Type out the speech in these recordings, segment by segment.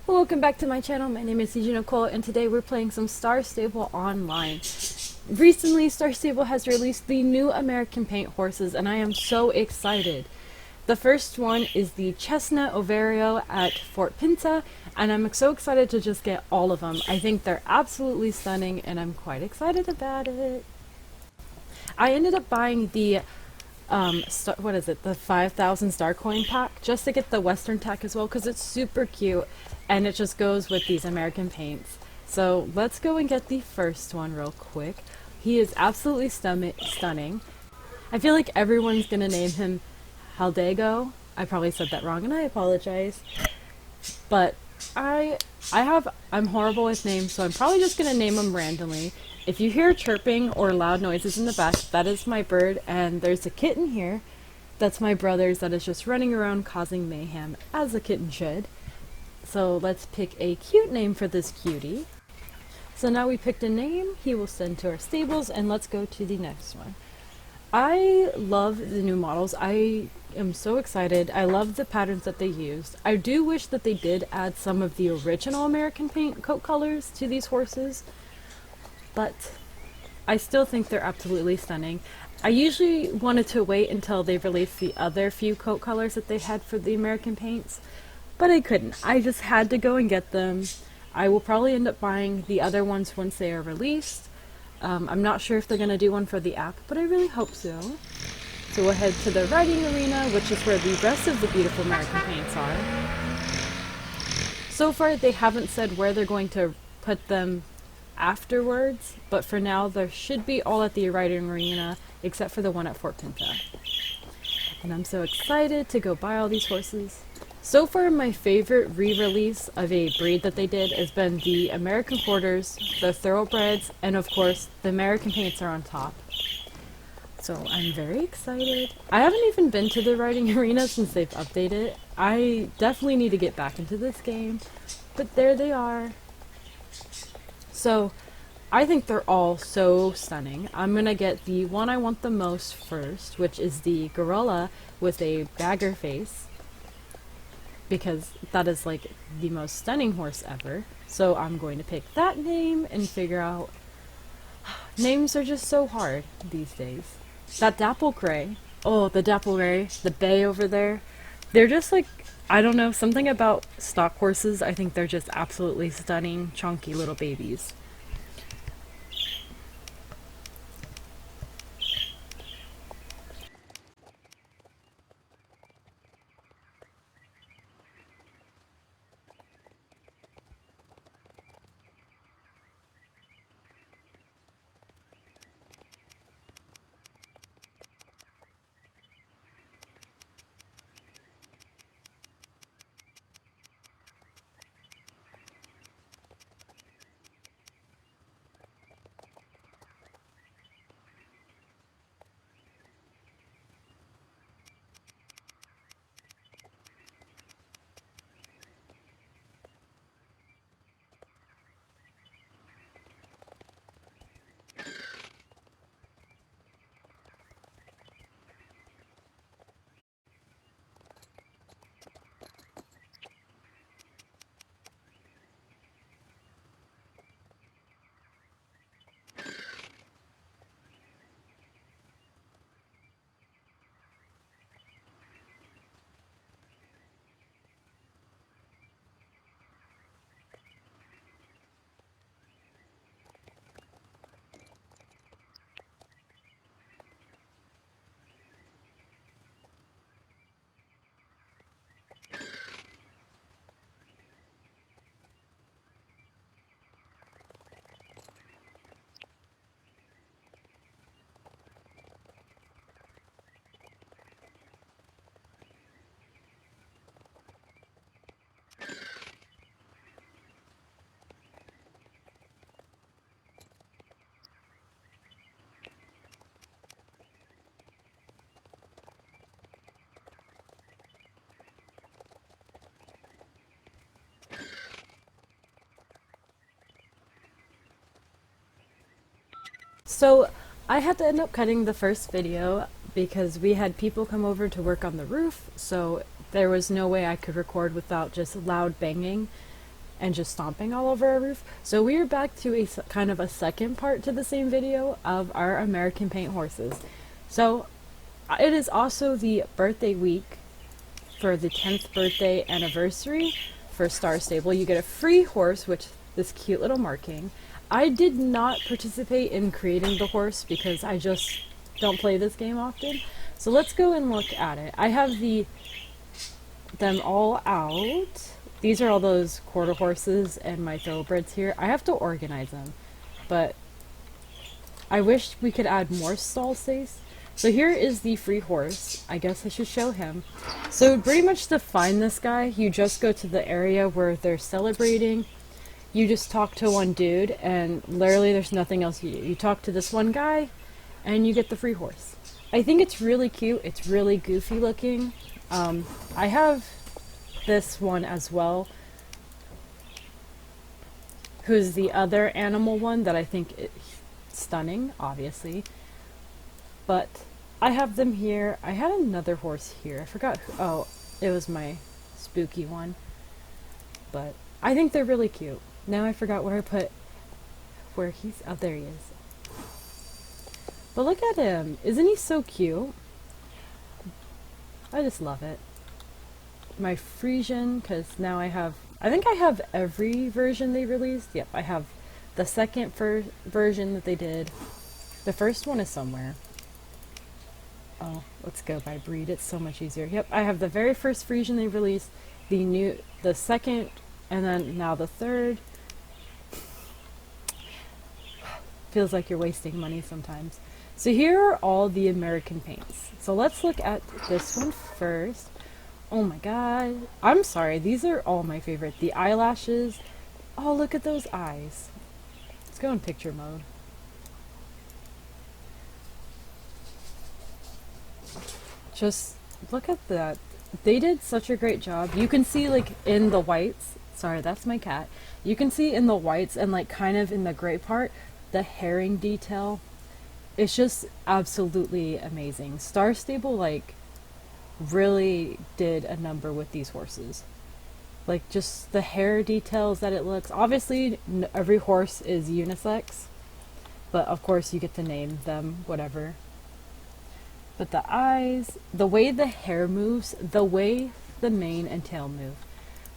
Welcome back to my channel. My name is Nicole, and today we're playing some Star Stable Online. Recently, Star Stable has released the new American Paint horses, and I am so excited. The first one is the Chestnut Ovario at Fort Pinto, and I'm so excited to just get all of them. I think they're absolutely stunning, and I'm quite excited about it. I ended up buying the the 5,000 star coin pack just to get the Western tack as well because it's super cute and it just goes with these American paints. So let's go and get the first one real quick. He is absolutely stunning. I feel like everyone's gonna name him Haldego. I probably said that wrong and I apologize. But I'm horrible with names, so I'm probably just gonna name him randomly. If you hear chirping or loud noises in the back, that is my bird, and there's a kitten here. That's my brother's that is just running around causing mayhem, as a kitten should. So let's pick a cute name for this cutie. So now we picked a name, he will send to our stables, and let's go to the next one. I love the new models. I am so excited. I love the patterns that they used. I do wish that they did add some of the original American Paint coat colors to these horses, but I still think they're absolutely stunning. I usually wanted to wait until they released the other few coat colors that they had for the American paints, but I couldn't. I just had to go and get them. I will probably end up buying the other ones once they are released. I'm not sure if they're going to do one for the app, but I really hope so. So we'll head to the riding arena, which is where the rest of the beautiful American paints are. So far, they haven't said where they're going to put them afterwards, but for now there should be all at the riding arena except for the one at Fort Pinto. And I'm so excited to go buy all these horses. So far my favorite re-release of a breed that they did has been the American Quarters, the Thoroughbreds, and of course the American Paints are on top. So I'm very excited. I haven't even been to the riding arena since they've updated. I definitely need to get back into this game, but there they are. So, I think they're all so stunning. I'm gonna get the one I want the most first, which is the gorilla with a bagger face, because that is like the most stunning horse ever. So I'm going to pick that name and figure out... Names are just so hard these days. That dapple gray. Oh, the dapple gray, the bay over there. They're just like, I don't know, something about stock horses. I think they're just absolutely stunning, chunky little babies. So I had to end up cutting the first video because we had people come over to work on the roof, so there was no way I could record without just loud banging. and just stomping all over our roof. So we are back to a kind of a second part to the same video of our American paint horses. So it is also the birthday week for the 10th birthday anniversary for Star Stable. You get a free horse, which this cute little marking. I did not participate in creating the horse because I just don't play this game often. So let's go and look at it. I have them all out. These are all those quarter horses and my thoroughbreds here. I have to organize them, but I wish we could add more stall space. So here is the free horse. I guess I should show him. So pretty much to find this guy, you just go to the area where they're celebrating. You just talk to one dude, and literally there's nothing else you do. You talk to this one guy, and you get the free horse. I think it's really cute. It's really goofy looking. I have this one as well, who's the other animal one that I think is stunning, obviously. But I have them here. I had another horse here. I forgot who. Oh, it was my spooky one. But I think they're really cute. Now I forgot where he's. Oh, there he is. But look at him. Isn't he so cute? I just love it. My Frisian, because now I think I have every version they released. Yep, I have the second version that they did. The first one is somewhere. Oh, let's go by breed. It's so much easier. Yep, I have the very first Frisian they released, the second, and then now the third. Feels like you're wasting money sometimes. So here are all the American paints. So let's look at this one first. Oh my god. I'm sorry, these are all my favorite. The eyelashes. Oh, look at those eyes. Let's go in picture mode. Just look at that. They did such a great job. You can see like in the whites. Sorry, that's my cat. You can see in the whites and like kind of in the gray part, the herring detail. It's just absolutely amazing. Star Stable like really did a number with these horses. Like just the hair details that it looks. Obviously every horse is unisex, but of course you get to name them whatever. But the eyes, the way the hair moves, the way the mane and tail move.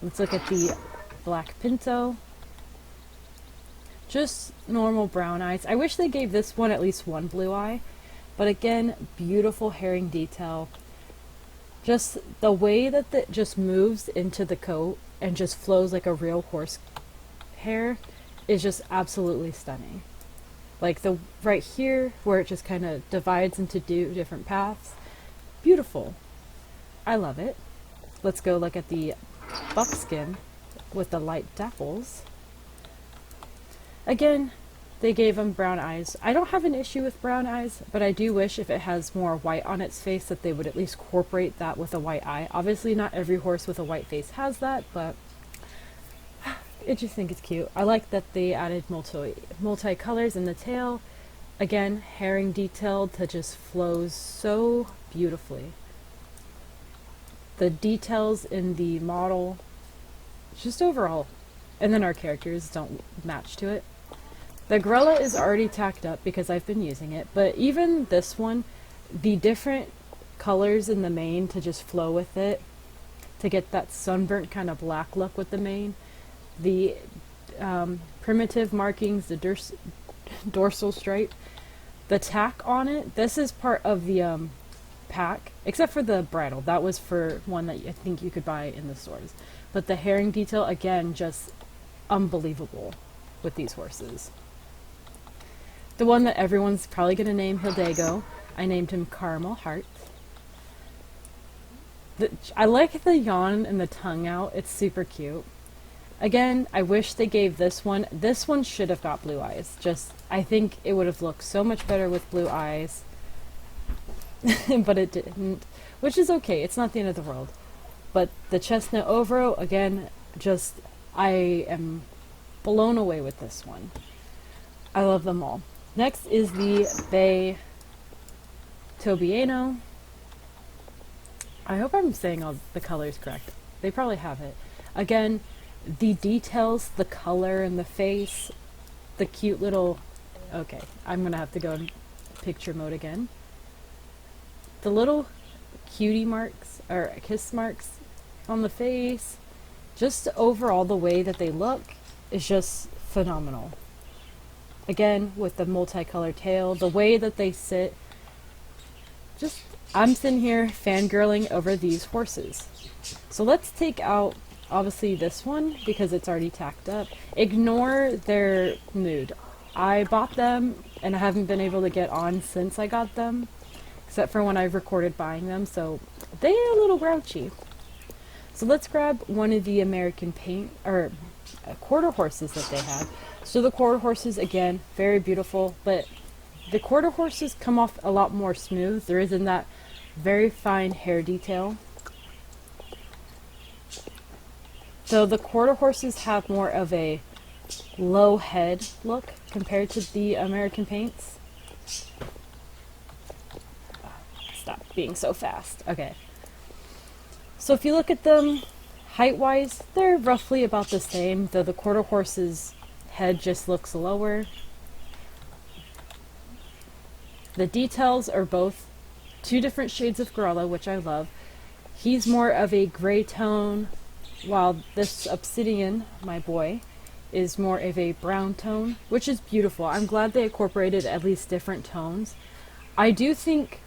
Let's look at the black Pinto. Just normal brown eyes. I wish they gave this one at least one blue eye. But again, beautiful herring detail. Just the way that it just moves into the coat and just flows like a real horse hair is just absolutely stunning. Like the right here where it just kind of divides into different paths. Beautiful. I love it. Let's go look at the buckskin with the light dapples. Again, they gave him brown eyes. I don't have an issue with brown eyes, but I do wish if it has more white on its face that they would at least incorporate that with a white eye. Obviously not every horse with a white face has that, but I just think it's cute. I like that they added multi-colors in the tail. Again, herring detail that just flows so beautifully. The details in the model, just overall. And then our characters don't match to it. The gorilla is already tacked up because I've been using it, but even this one, the different colors in the mane to just flow with it, to get that sunburnt kind of black look with the mane, the primitive markings, the dorsal stripe, the tack on it. This is part of the pack, except for the bridle. That was for one that I think you could buy in the stores. But the herring detail, again, just unbelievable with these horses. The one that everyone's probably going to name Hidalgo, I named him Caramel Heart. I like the yawn and the tongue out. It's super cute. Again, I wish they gave this one. This one should have got blue eyes. Just, I think it would have looked so much better with blue eyes. But it didn't. Which is okay. It's not the end of the world. But the Chestnut Ovario, again, just, I am blown away with this one. I love them all. Next is the Bay Tobiano. I hope I'm saying all the colors correct. They probably have it. Again, the details, the color and the face, the cute little, okay, I'm gonna have to go in picture mode again. The little cutie marks, or kiss marks on the face, just overall the way that they look is just phenomenal. Again, with the multicolored tail, the way that they sit, just, I'm sitting here fangirling over these horses. So let's take out, obviously, this one, because it's already tacked up. Ignore their mood. I bought them, and I haven't been able to get on since I got them, except for when I've recorded buying them, so they're a little grouchy. So let's grab one of the American paint, or quarter horses that they have. So the quarter horses, again, very beautiful, but the quarter horses come off a lot more smooth. There isn't that very fine hair detail. So the quarter horses have more of a low head look compared to the American paints. Stop being so fast. Okay. So if you look at them height-wise, they're roughly about the same, though the quarter horse's head just looks lower. The details are both two different shades of Gorilla, which I love. He's more of a gray tone, while this Obsidian, my boy, is more of a brown tone, which is beautiful. I'm glad they incorporated at least different tones. I do think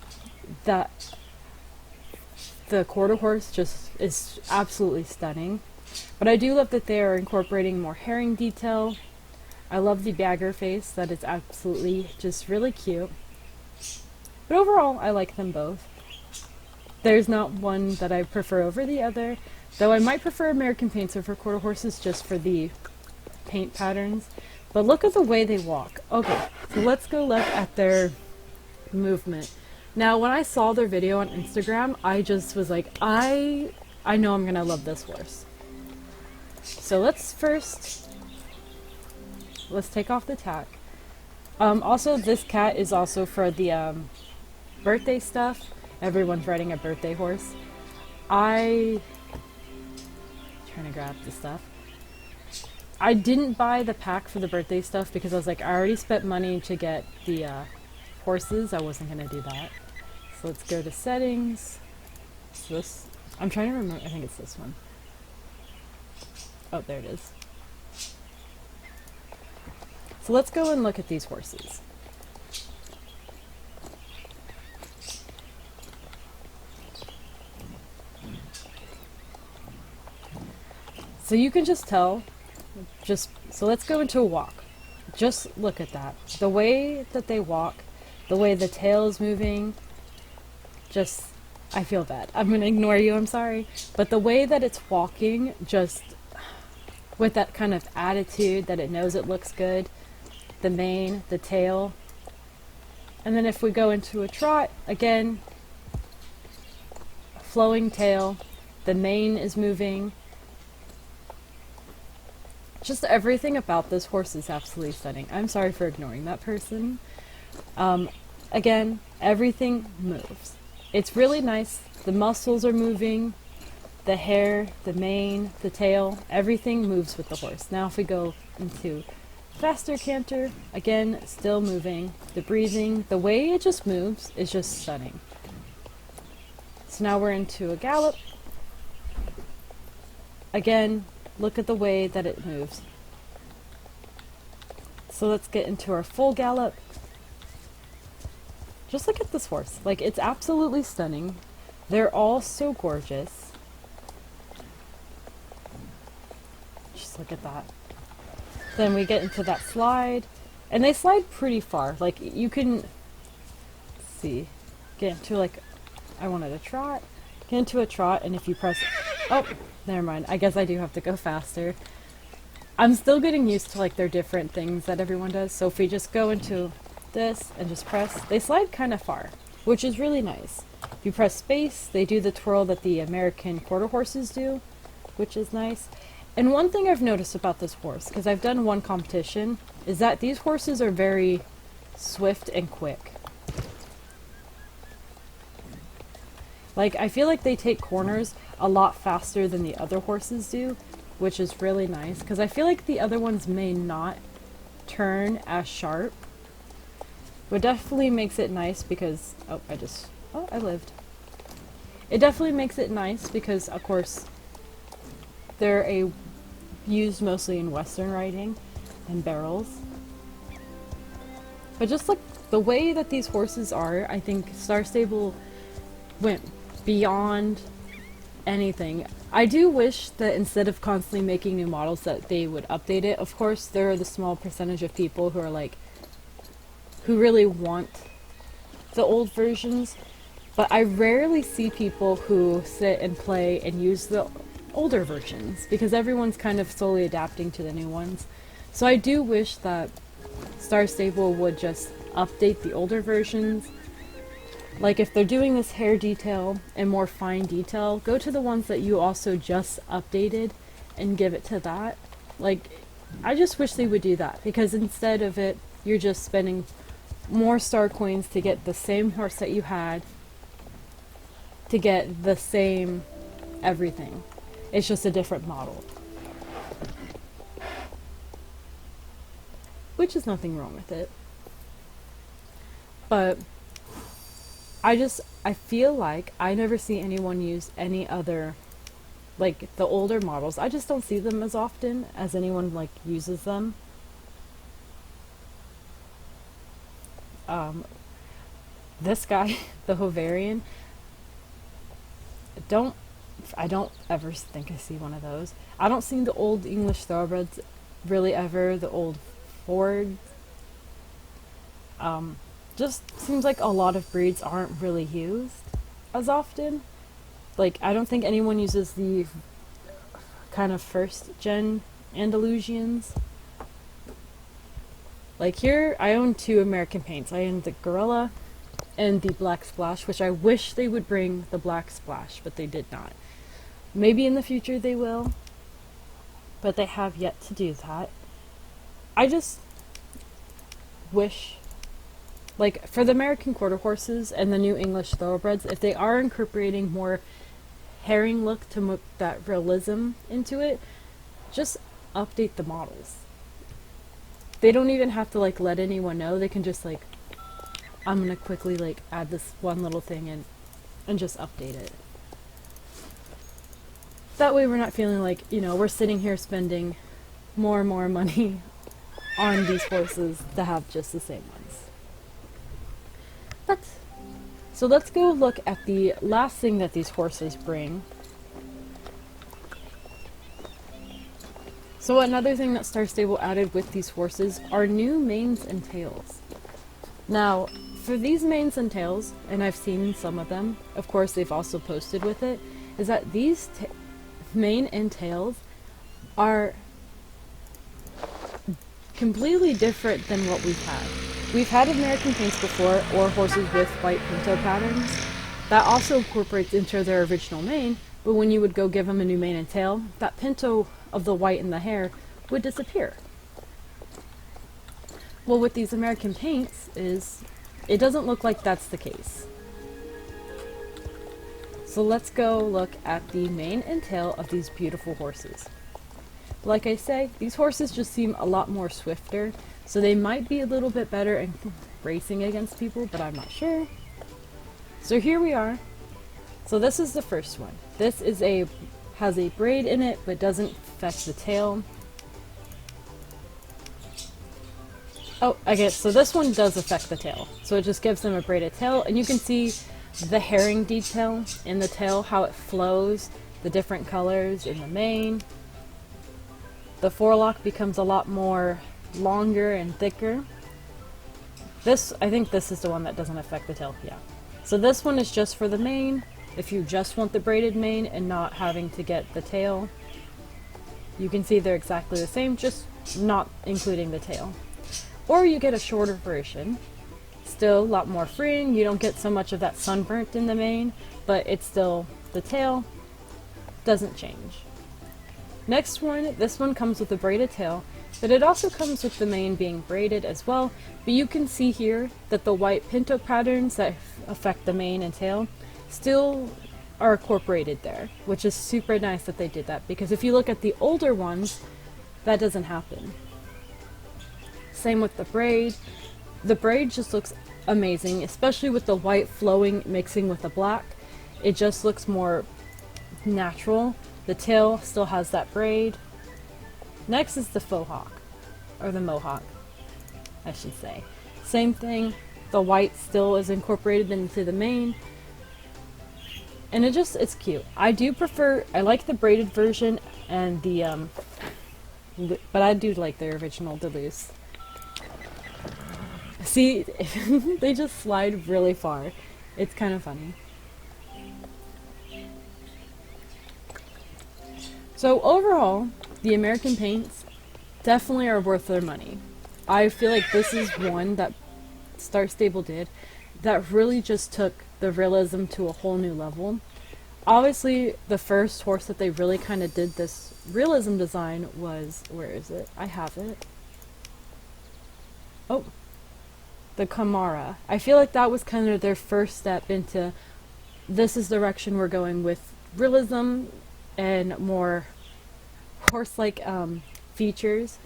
that the quarter horse just is absolutely stunning, but I do love that they are incorporating more herring detail. I love the bagger face. That is absolutely just really cute. But overall, I like them both. There's not one that I prefer over the other, though I might prefer American paints over quarter horses just for the paint patterns. But look at the way they walk. Okay, so let's go look at their movement. Now, when I saw their video on Instagram, I just was like, I know I'm gonna love this horse. So let's take off the tack. Also, this cat is also for the birthday stuff. Everyone's riding a birthday horse. Trying to grab the stuff. I didn't buy the pack for the birthday stuff because I was like, I already spent money to get the horses. I wasn't gonna do that. So let's go to settings. So this, I'm trying to remember, I think it's this one. Oh, there it is. So let's go and look at these horses. So you can just tell, so let's go into a walk. Just look at that. The way that they walk, the way the tail is moving, just, I feel bad. I'm going to ignore you, I'm sorry. But the way that it's walking, just with that kind of attitude that it knows it looks good, the mane, the tail. And then if we go into a trot, again, flowing tail, the mane is moving. Just everything about this horse is absolutely stunning. I'm sorry for ignoring that person. Again, everything moves. It's really nice. The muscles are moving, the hair, the mane, the tail, everything moves with the horse. Now if we go into faster canter, again, still moving. The breathing, the way it just moves is just stunning. So now we're into a gallop. Again, look at the way that it moves. So let's get into our full gallop. Just look at this horse. Like, it's absolutely stunning. They're all so gorgeous. Just look at that. Then we get into that slide. And they slide pretty far. Like, you can see. Get into, like, I wanted a trot. Get into a trot, and if you press... Oh, never mind. I guess I do have to go faster. I'm still getting used to, like, their different things that everyone does. So if we just go into this and just press, they slide kind of far, which is really nice. If you press space, they do the twirl that the American quarter horses do, which is nice. And one thing I've noticed about this horse, because I've done one competition, is that these horses are very swift and quick. Like, I feel like they take corners a lot faster than the other horses do. which is really nice, because I feel like the other ones may not turn as sharp. But definitely makes it nice because, I lived. It definitely makes it nice because, of course, they're used mostly in Western riding and barrels. But just like the way that these horses are, I think Star Stable went beyond anything. I do wish that instead of constantly making new models that they would update it. Of course, there are the small percentage of people who are like, who really want the old versions, but I rarely see people who sit and play and use the older versions because everyone's kind of slowly adapting to the new ones. So I do wish that Star Stable would just update the older versions. Like if they're doing this hair detail and more fine detail, go to the ones that you also just updated and give it to that. Like, I just wish they would do that, because instead of it, you're just spending more star coins to get the same horse that you had, to get the same everything. It's just a different model. Which is nothing wrong with it. But I feel like I never see anyone use any other, like the older models. I just don't see them as often as anyone like uses them. This guy, the Hovarian, I don't ever think I see one of those. I don't see the old English thoroughbreds really ever, the old Ford. Just seems like a lot of breeds aren't really used as often. Like, I don't think anyone uses the kind of first gen Andalusians. Like here, I own 2 American paints. I own the Gorilla and the Black Splash, which I wish they would bring the Black Splash, but they did not. Maybe in the future they will, but they have yet to do that. I just wish, like, for the American quarter horses and the new English thoroughbreds, if they are incorporating more herring look to put that realism into it, just update the models. They don't even have to like let anyone know. They can just like, I'm gonna quickly like add this one little thing in and just update it. That way we're not feeling like, you know, we're sitting here spending more and more money on these horses to have just the same ones. So let's go look at the last thing that these horses bring. So another thing that Star Stable added with these horses are new manes and tails. Now, for these manes and tails, and I've seen some of them, of course they've also posted with it, is that these mane and tails are completely different than what we've had. We've had American paints before, or horses with white Pinto patterns. That also incorporates into their original mane, but when you would go give them a new mane and tail, that Pinto of the white in the hair would disappear. Well, with these American paints it doesn't look like that's the case. So let's go look at the mane and tail of these beautiful horses. Like I say, these horses just seem a lot more swifter, so they might be a little bit better in racing against people, but I'm not sure. So here we are. So this is the first one. This is has a braid in it, but doesn't affect the tail. Oh, I guess, so this one does affect the tail. So it just gives them a braided tail, and you can see the herring detail in the tail, how it flows, the different colors in the mane. The forelock becomes a lot more longer and thicker. I think this is the one that doesn't affect the tail, yeah. So this one is just for the mane. If you just want the braided mane and not having to get the tail, you can see they're exactly the same, just not including the tail. Or you get a shorter version, still a lot more freeing. You don't get so much of that sunburnt in the mane, but it's still, the tail doesn't change. Next one, this one comes with a braided tail, but it also comes with the mane being braided as well. But you can see here that the white Pinto patterns that affect the mane and tail still are incorporated there, which is super nice that they did that, because if you look at the older ones, that doesn't happen. Same with the braid. The braid just looks amazing, especially with the white flowing mixing with the black. It just looks more natural. The tail still has that braid. Next is the Fauxhawk, or the mohawk, I should say. Same thing, the white still is incorporated into the mane. And it's cute. I like the braided version and the, but I do like the original Duluth. See, they just slide really far. It's kind of funny. So overall, the American paints definitely are worth their money. I feel like this is one that Star Stable did that really just took the realism to a whole new level. Obviously, the first horse that they really kind of did this realism design was, where is it? I have it. Oh, the Camara. I feel like that was kind of their first step into, this is the direction we're going with realism and more horse-like features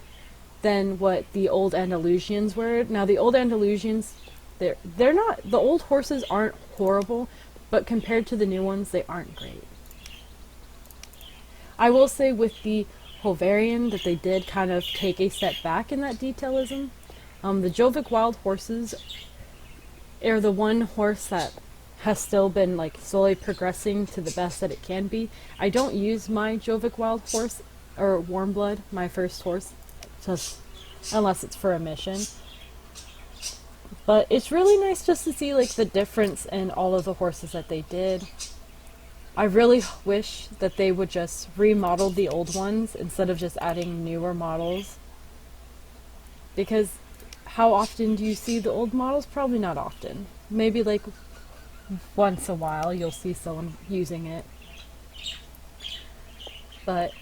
than what the old Andalusians were. Now, the old Andalusians, they're not, the old horses aren't horrible, but compared to the new ones, they aren't great. I will say with the Hovarian that they did kind of take a step back in that detailism. The Jovic Wild horses are the one horse that has still been like slowly progressing to the best that it can be. I don't use my Jovic Wild horse or Warmblood, my first horse, just unless it's for a mission. But it's really nice just to see like the difference in all of the horses that they did. I really wish that they would just remodel the old ones instead of just adding newer models. Because how often do you see the old models? Probably not often. Maybe like once a while you'll see someone using it. But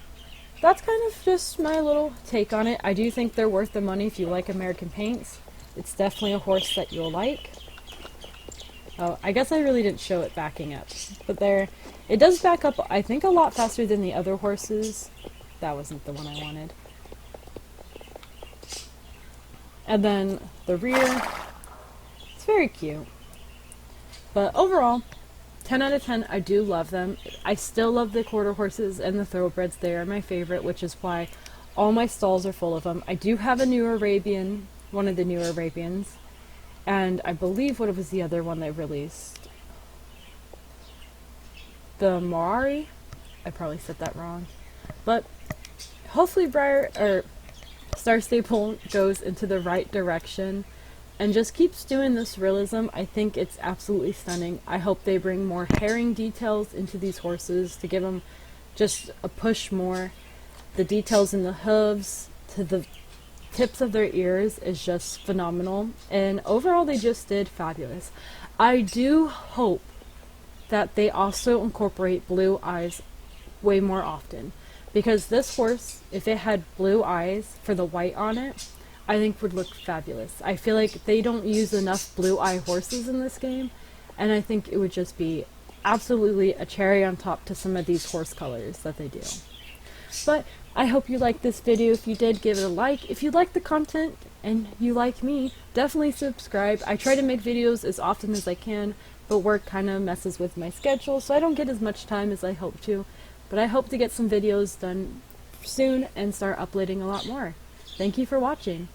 that's kind of just my little take on it. I do think they're worth the money if you like American paints. It's definitely a horse that you'll like. Oh, I guess I really didn't show it backing up. But there, it does back up, I think, a lot faster than the other horses. That wasn't the one I wanted. And then the rear, it's very cute. But overall, 10 out of 10, I do love them. I still love the quarter horses and the thoroughbreds. They are my favorite, which is why all my stalls are full of them. I do have a new Arabian, one of the newer Arabians. And I believe what was the other one they released? The Moari? I probably said that wrong. But hopefully Star Stable goes into the right direction and just keeps doing this realism. I think it's absolutely stunning. I hope they bring more herring details into these horses to give them just a push more. The details in the hooves to the tips of their ears is just phenomenal, and overall they just did fabulous. I do hope that they also incorporate blue eyes way more often, because this horse, if it had blue eyes for the white on it, I think would look fabulous. I feel like they don't use enough blue eye horses in this game, and I think it would just be absolutely a cherry on top to some of these horse colors that they do. But I hope you liked this video. If you did, give it a like. If you like the content and you like me, definitely subscribe. I try to make videos as often as I can, but work kind of messes with my schedule, so I don't get as much time as I hope to. But I hope to get some videos done soon and start uploading a lot more. Thank you for watching.